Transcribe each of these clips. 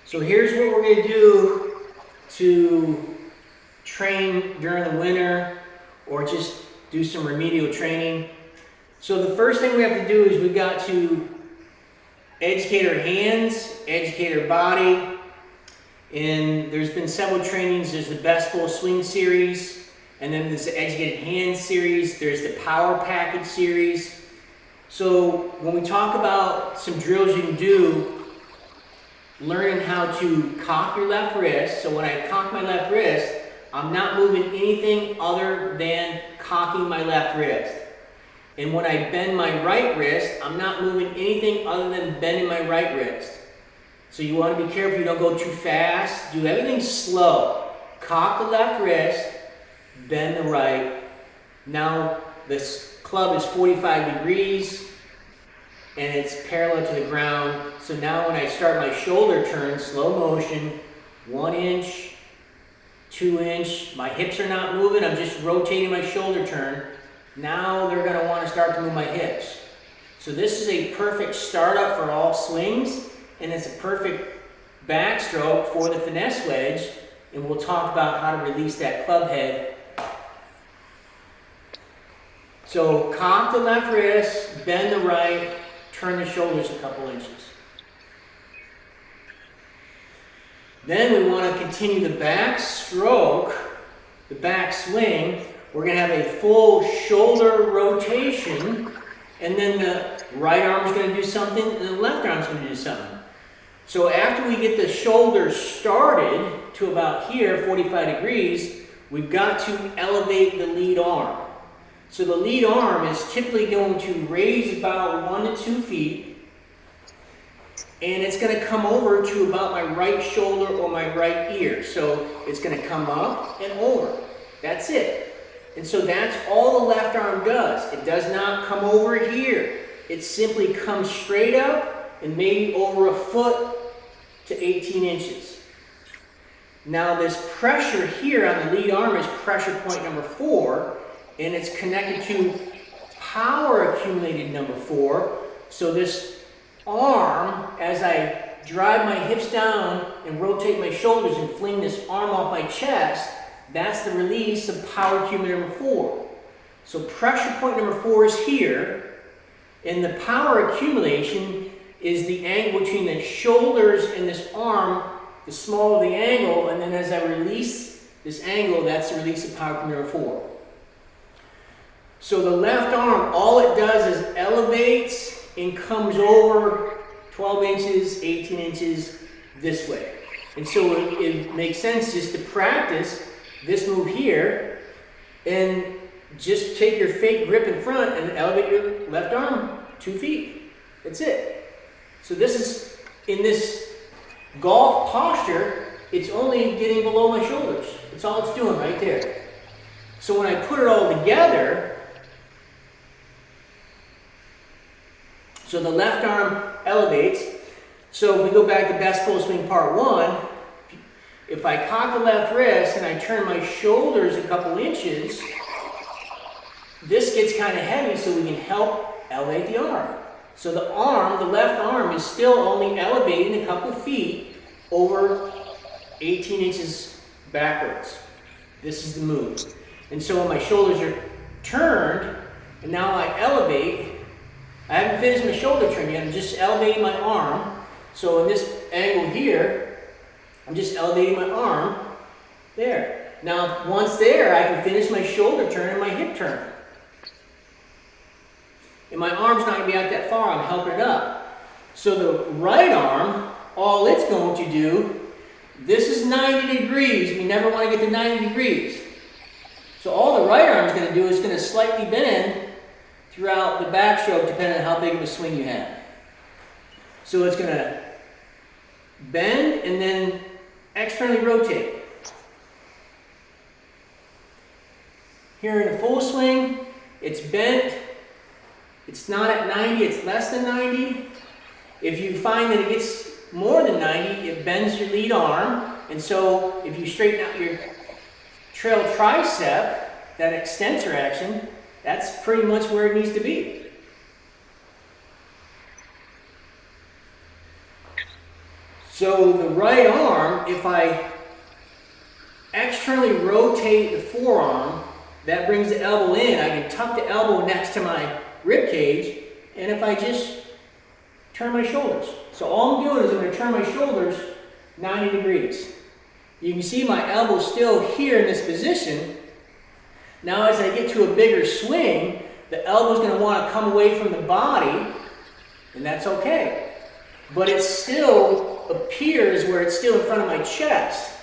So here's what we're going to do to train during the winter or just do some remedial training. So the first thing we have to do is we've got to educate our hands, educate our body. And there's been several trainings. There's the Best Full Swing series, and then there's the Educated Hands series. There's the Power Package series. So when we talk about some drills you can do, learning how to cock your left wrist. So when I cock my left wrist, I'm not moving anything other than cocking my left wrist. And when I bend my right wrist, I'm not moving anything other than bending my right wrist. So you want to be careful you don't go too fast. Do everything slow. Cock the left wrist, bend the right. Now this club is 45 degrees and it's parallel to the ground. So now when I start my shoulder turn, slow motion, 1 inch, 2 inch, my hips are not moving, I'm just rotating my shoulder turn. Now they're going to want to start to move my hips. So this is a perfect startup for all swings, and it's a perfect backstroke for the finesse wedge, and we'll talk about how to release that club head. So cock the left wrist, bend the right, turn the shoulders a couple inches. Then we want to continue the backstroke, the backswing. We're going to have a full shoulder rotation, and then the right arm is going to do something, and the left arm is going to do something. So after we get the shoulders started to about here, 45 degrees, we've got to elevate the lead arm. So the lead arm is typically going to raise about 1 to 2 feet, and it's going to come over to about my right shoulder or my right ear. So it's going to come up and over. That's it. And so that's all the left arm does. It does not come over here. It simply comes straight up and maybe over a foot to 18 inches. Now this pressure here on the lead arm is pressure point number 4, and it's connected to power accumulated number 4. So this arm, as I drive my hips down and rotate my shoulders and fling this arm off my chest, that's the release of power accumulator number 4. So pressure point number 4 is here, and the power accumulation is the angle between the shoulders and this arm, the smaller the angle, and then as I release this angle, that's the release of power accumulator number 4. So the left arm, all it does is elevates and comes over 12 inches, 18 inches this way. And so it makes sense just to practice this move here and just take your fake grip in front and elevate your left arm 2 feet. That's it. So this is, in this golf posture, it's only getting below my shoulders. That's all it's doing right there. So when I put it all together, so the left arm elevates. So if we go back to Best Full Swing Part 1, if I cock the left wrist and I turn my shoulders a couple inches, this gets kind of heavy, so we can help elevate the arm. So the arm, the left arm, is still only elevating a couple feet over 18 inches backwards. This is the move. And so when my shoulders are turned, and now I elevate, I haven't finished my shoulder turn yet, I'm just elevating my arm. So in this angle here, I'm just elevating my arm there. Now, once there, I can finish my shoulder turn and my hip turn. And my arm's not going to be out that far, I'm helping it up. So the right arm, all it's going to do, this is 90 degrees. We never want to get to 90 degrees. So all the right arm is going to do is going to slightly bend throughout the backstroke, depending on how big of a swing you have. So it's going to bend and then externally rotate. Here in a full swing, it's bent. It's not at 90, it's less than 90. If you find that it gets more than 90, it bends your lead arm. And so if you straighten out your trail tricep, that extensor action, that's pretty much where it needs to be. So the right arm, if I externally rotate the forearm, that brings the elbow in. I can tuck the elbow next to my rib cage, and if I just turn my shoulders. So all I'm doing is I'm going to turn my shoulders 90 degrees. You can see my elbow still here in this position. Now as I get to a bigger swing, the elbow's going to want to come away from the body, and that's okay. But it still appears where it's still in front of my chest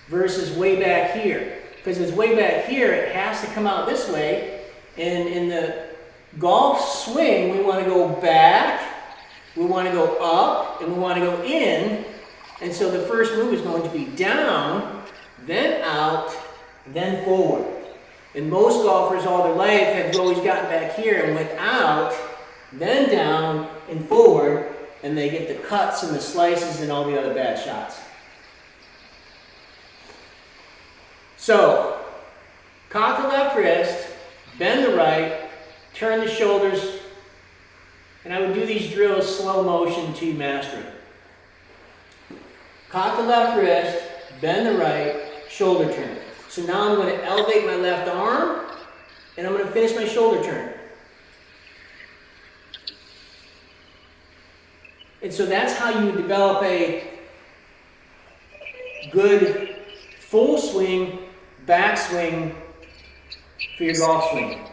versus way back here. Because it's way back here, it has to come out this way. And in the golf swing, we want to go back, we want to go up, and we want to go in. And so the first move is going to be down, then out, then forward. And most golfers all their life have always gotten back here and went out, then down and forward, and they get the cuts and the slices and all the other bad shots. So, cock the left wrist, bend the right, turn the shoulders, and I would do these drills slow motion until you master it. Cock the left wrist, bend the right, shoulder turn. So now I'm going to elevate my left arm, and I'm going to finish my shoulder turn. And so that's how you develop a good full swing, backswing for your golf swing.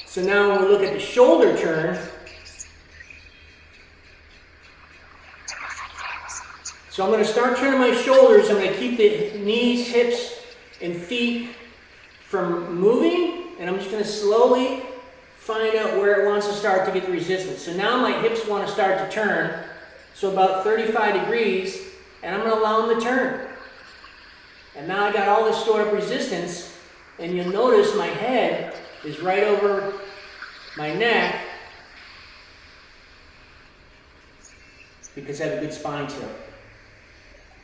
So now when we look at the shoulder turn, so I'm going to start turning my shoulders. I'm going to keep the knees, hips, and feet from moving, and I'm just going to slowly find out where it wants to start to get the resistance. So now my hips want to start to turn, so about 35 degrees, and I'm going to allow them to turn. And now I got all this stored up resistance, and you'll notice my head is right over my neck because I have a good spine tilt.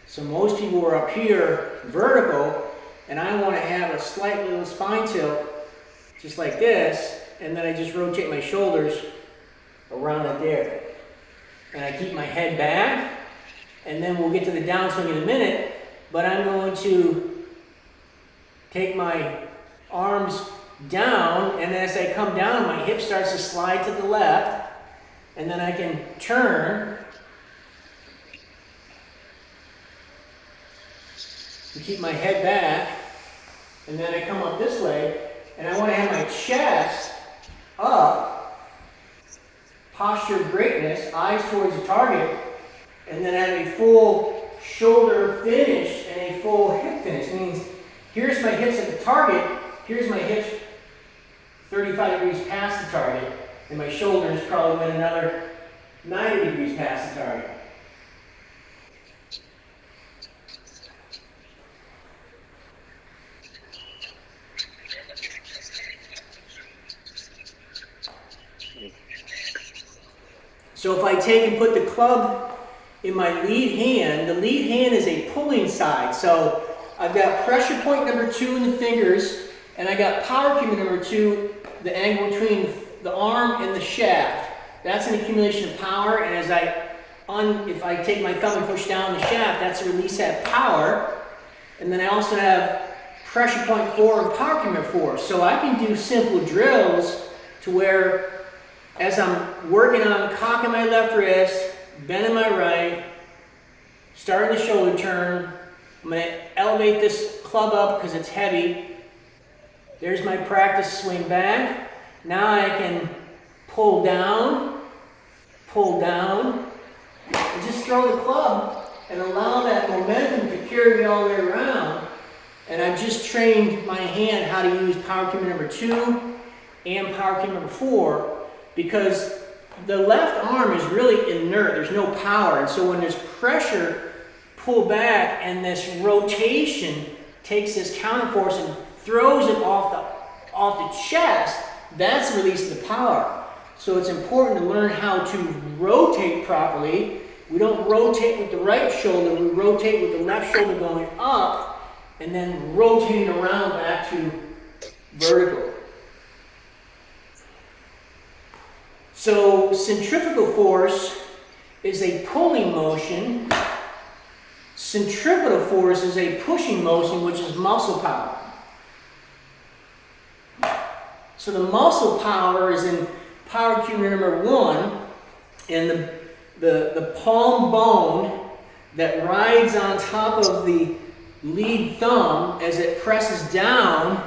So most people are up here vertical, and I want to have a slight little spine tilt just like this, and then I just rotate my shoulders around it there. And I keep my head back, and then we'll get to the downswing in a minute, but I'm going to take my arms down, and as I come down, my hip starts to slide to the left, and then I can turn and keep my head back, and then I come up this way, and I want to have my chest up, posture of greatness, eyes towards the target, and then have a full shoulder finish and a full hip finish. It means here's my hips at the target, here's my hips 35 degrees past the target, and my shoulders probably went another 90 degrees past the target. So if I take and put the club in my lead hand, the lead hand is a pulling side. So I've got pressure point number 2 in the fingers, and I got power accumulator number 2, the angle between the arm and the shaft. That's an accumulation of power, and if I take my thumb and push down the shaft, that's a release that power. And then I also have pressure point 4 and power accumulator 4. So I can do simple drills to where as I'm working on cocking my left wrist, bending my right, starting the shoulder turn, I'm going to elevate this club up because it's heavy. There's my practice swing back. Now I can pull down, and just throw the club and allow that momentum to carry me all the way around. And I've just trained my hand how to use power accumulator number 2 and power accumulator number 4, because the left arm is really inert, there's no power, and so when there's pressure, pull back, and this rotation takes this counterforce and throws it off the chest, that's the release of the power. So it's important to learn how to rotate properly. We don't rotate with the right shoulder, we rotate with the left shoulder going up, and then rotating around back to vertical. So centrifugal force is a pulling motion. Centripetal force is a pushing motion, which is muscle power. So the muscle power is in power accumulator number 1, and the palm bone that rides on top of the lead thumb as it presses down,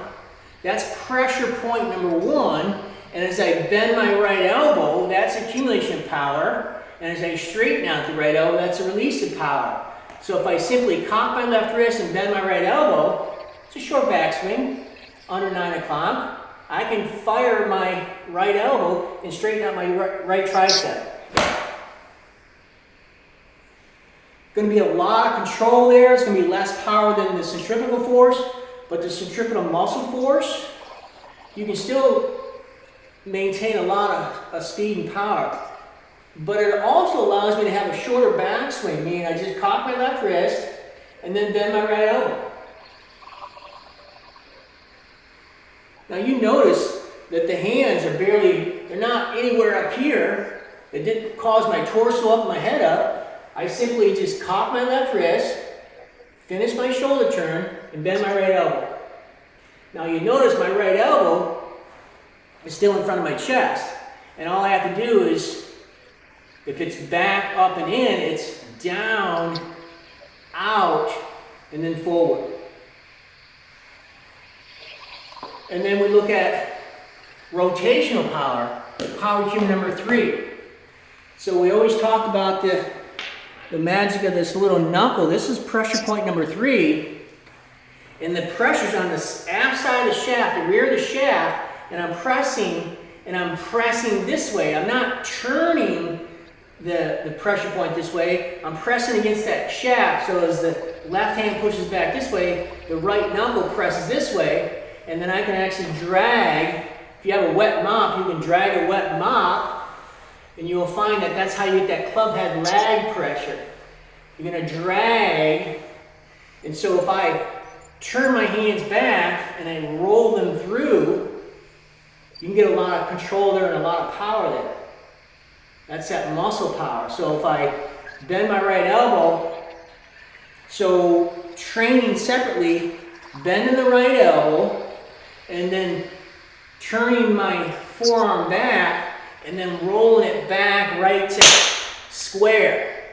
that's pressure point number 1. And as I bend my right elbow, that's accumulation power. And as I straighten out the right elbow, that's a release of power. So if I simply cock my left wrist and bend my right elbow, it's a short backswing, under 9 o'clock. I can fire my right elbow and straighten out my right tricep. Going to be a lot of control there. It's going to be less power than the centrifugal force, but the centripetal muscle force, you can still maintain a lot of speed and power. But it also allows me to have a shorter backswing, meaning I just cock my left wrist and then bend my right elbow. Now you notice that the hands are they're not anywhere up here. It didn't cause my torso up, my head up. I simply just cock my left wrist, finish my shoulder turn, and bend my right elbow. Now you notice my right elbow is still in front of my chest. And all I have to do is, if it's back, up, and in, it's down, out, and then forward. And then we look at rotational power, power cube number 3. So we always talk about the magic of this little knuckle. This is pressure point number 3. And the pressure's on the aft side of the shaft, the rear of the shaft, and I'm pressing this way. I'm not turning the pressure point this way. I'm pressing against that shaft, so as the left hand pushes back this way, the right knuckle presses this way, and then I can actually drag. If you have a wet mop, you can drag a wet mop, and you will find that that's how you get that club head lag pressure. You're going to drag, and so if I turn my hands back and I roll them through, you can get a lot of control there and a lot of power there. That's that muscle power. So if I bend my right elbow, so training separately, bending the right elbow, and then turning my forearm back, and then rolling it back right to square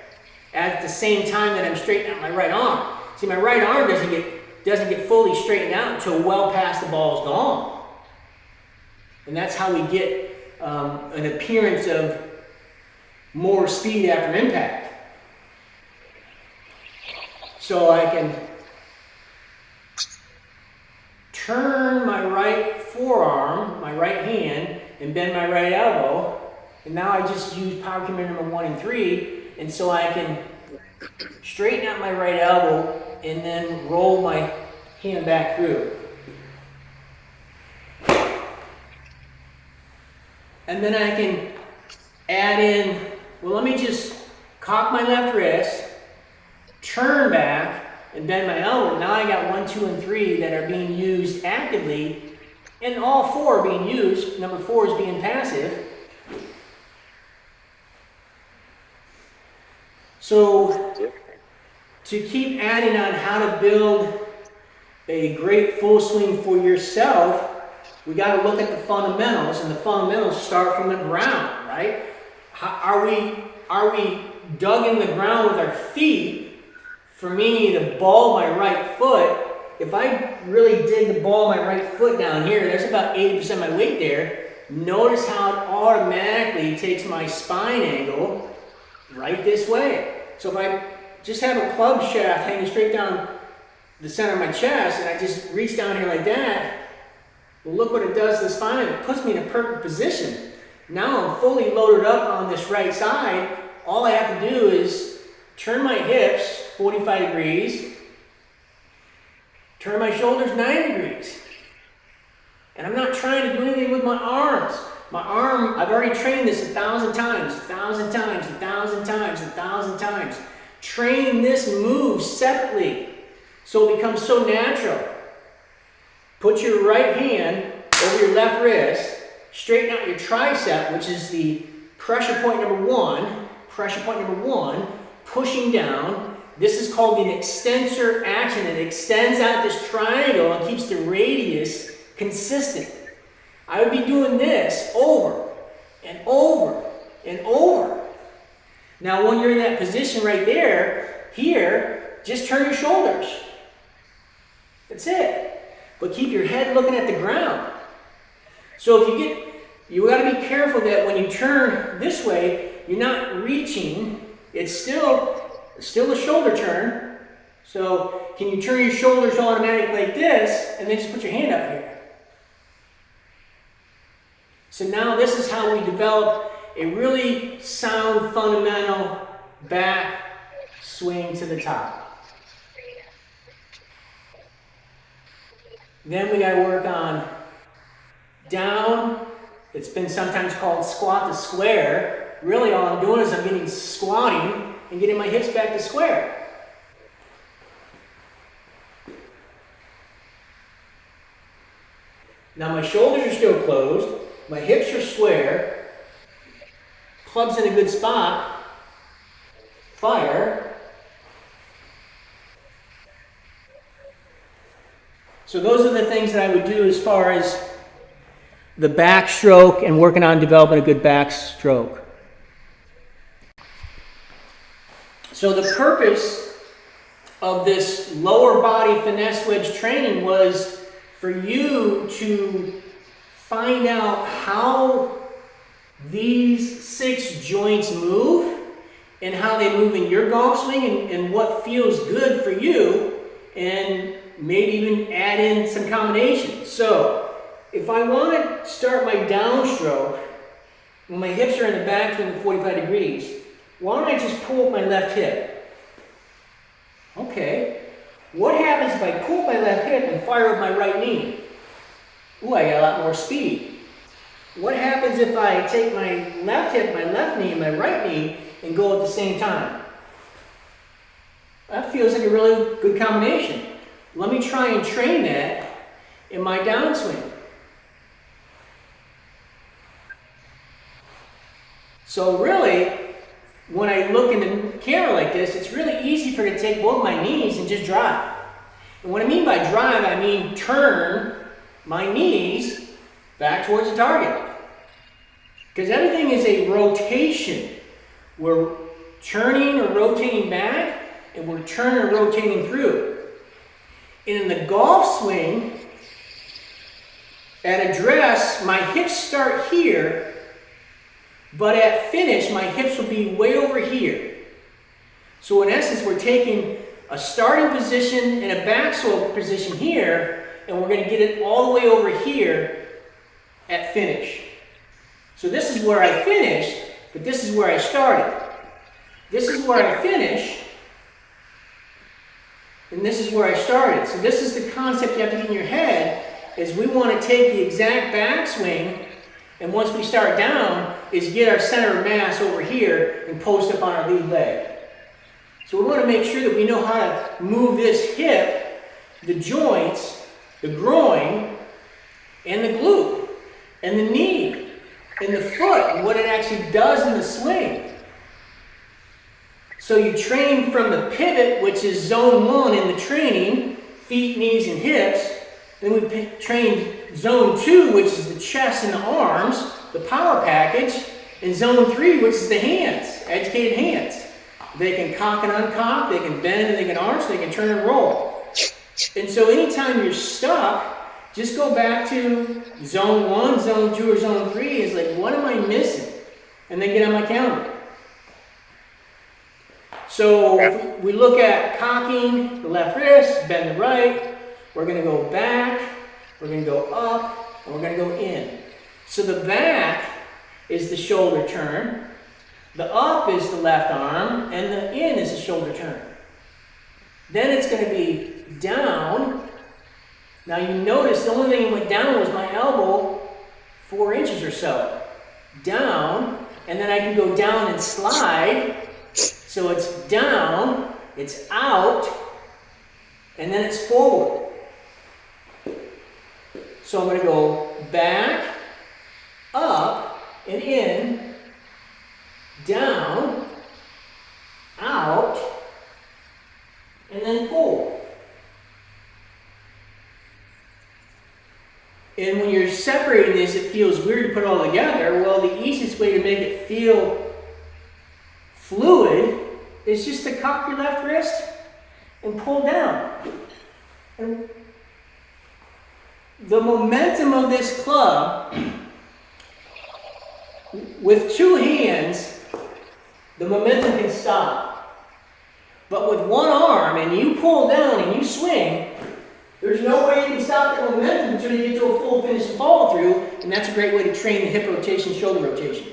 at the same time that I'm straightening out my right arm. See, my right arm doesn't get fully straightened out until well past the ball's gone. And that's how we get an appearance of more speed after impact. So I can turn my right forearm, my right hand, and bend my right elbow. And now I just use power command number 1 and 3. And so I can straighten out my right elbow and then roll my hand back through. And then I can add in, well, let me just cock my left wrist, turn back, and bend my elbow. Now I got 1, 2, and 3 that are being used actively, and all 4 are being used. Number 4 is being passive. So to keep adding on how to build a great full swing for yourself, we got to look at the fundamentals, and the fundamentals start from the ground, right? Are we dug in the ground with our feet? For me, to ball my right foot, if I really dig the ball my right foot down here, there's about 80% of my weight there. Notice how it automatically takes my spine angle right this way. So if I just have a club shaft hanging straight down the center of my chest, and I just reach down here like that, well, look what it does to the spine. It puts me in a perfect position. Now I'm fully loaded up on this right side. All I have to do is turn my hips 45 degrees, turn my shoulders 90 degrees. And I'm not trying to do anything with my arms. My arm, I've already trained this 1,000 times, 1,000 times, 1,000 times, 1,000 times. Train this move separately so it becomes so natural. Put your right hand over your left wrist, straighten out your tricep, which is the pressure point number 1. pressure point number 1, pushing down. This is called an extensor action. It extends out this triangle and keeps the radius consistent. I would be doing this over and over and over. Now when you're in that position right there, here, just turn your shoulders. That's it. But keep your head looking at the ground. So if you got to be careful that when you turn this way, you're not reaching. It's still a shoulder turn. So can you turn your shoulders automatically like this, and then just put your hand up here. So now this is how we develop a really sound, fundamental back swing to the top. Then we got to work on down. It's been sometimes called squat to square. Really all I'm doing is I'm getting squatting and getting my hips back to square. Now my shoulders are still closed. My hips are square. Club's in a good spot. Fire. So those are the things that I would do as far as the backstroke and working on developing a good backstroke. So the purpose of this lower body finesse wedge training was for you to find out how these 6 joints move and how they move in your golf swing and what feels good for you, and maybe even add in some combinations. So if I want to start my downstroke when my hips are in the back swing at 45 degrees, why don't I just pull up my left hip? Okay. What happens if I pull up my left hip and fire up my right knee? Ooh, I got a lot more speed. What happens if I take my left hip, my left knee, and my right knee and go at the same time? That feels like a really good combination. Let me try and train that in my downswing. So really, when I look in the camera like this, it's really easy for me to take both my knees and just drive. And what I mean by drive, I mean turn my knees back towards the target. Because everything is a rotation. We're turning or rotating back, and we're turning or rotating through. In the golf swing, at address, my hips start here, but at finish, my hips will be way over here. So in essence, we're taking a starting position and a backswing position here, and we're going to get it all the way over here at finish. So this is where I finished, but this is where I started. This is where I finished, and this is where I started. So this is the concept you have to get in your head, is we want to take the exact backswing, and once we start down, is get our center of mass over here and post up on our lead leg. So we want to make sure that we know how to move this hip, the joints, the groin, and the glute, and the knee, and the foot, and what it actually does in the swing. So you train from the pivot, which is zone 1 in the training, feet, knees, and hips. Then we train zone 2, which is the chest and the arms, the power package, and zone 3, which is the hands, educated hands. They can cock and uncock, they can bend and they can arch, they can turn and roll. And so anytime you're stuck, just go back to zone 1, zone 2, or zone 3. It's like, what am I missing? And then get on my calendar. So if we look at cocking the left wrist, bend the right, we're going to go back, we're going to go up, and we're going to go in. So the back is the shoulder turn, the up is the left arm, and the in is the shoulder turn. Then it's going to be down. Now you notice the only thing that went down was my elbow 4 inches or so. Down, and then I can go down and slide. So it's down, it's out, and then it's forward. So I'm going to go back, up, and in, down, And when you're separating this, it feels weird to put it all together. Well, the easiest way to make it feel fluid is just to cock your left wrist and pull down. And the momentum of this club, with two hands, the momentum can stop. But with one arm, and you pull down and you swing, there's no way you can stop that momentum until you get to a full finish follow through, and that's a great way to train the hip rotation, shoulder rotation.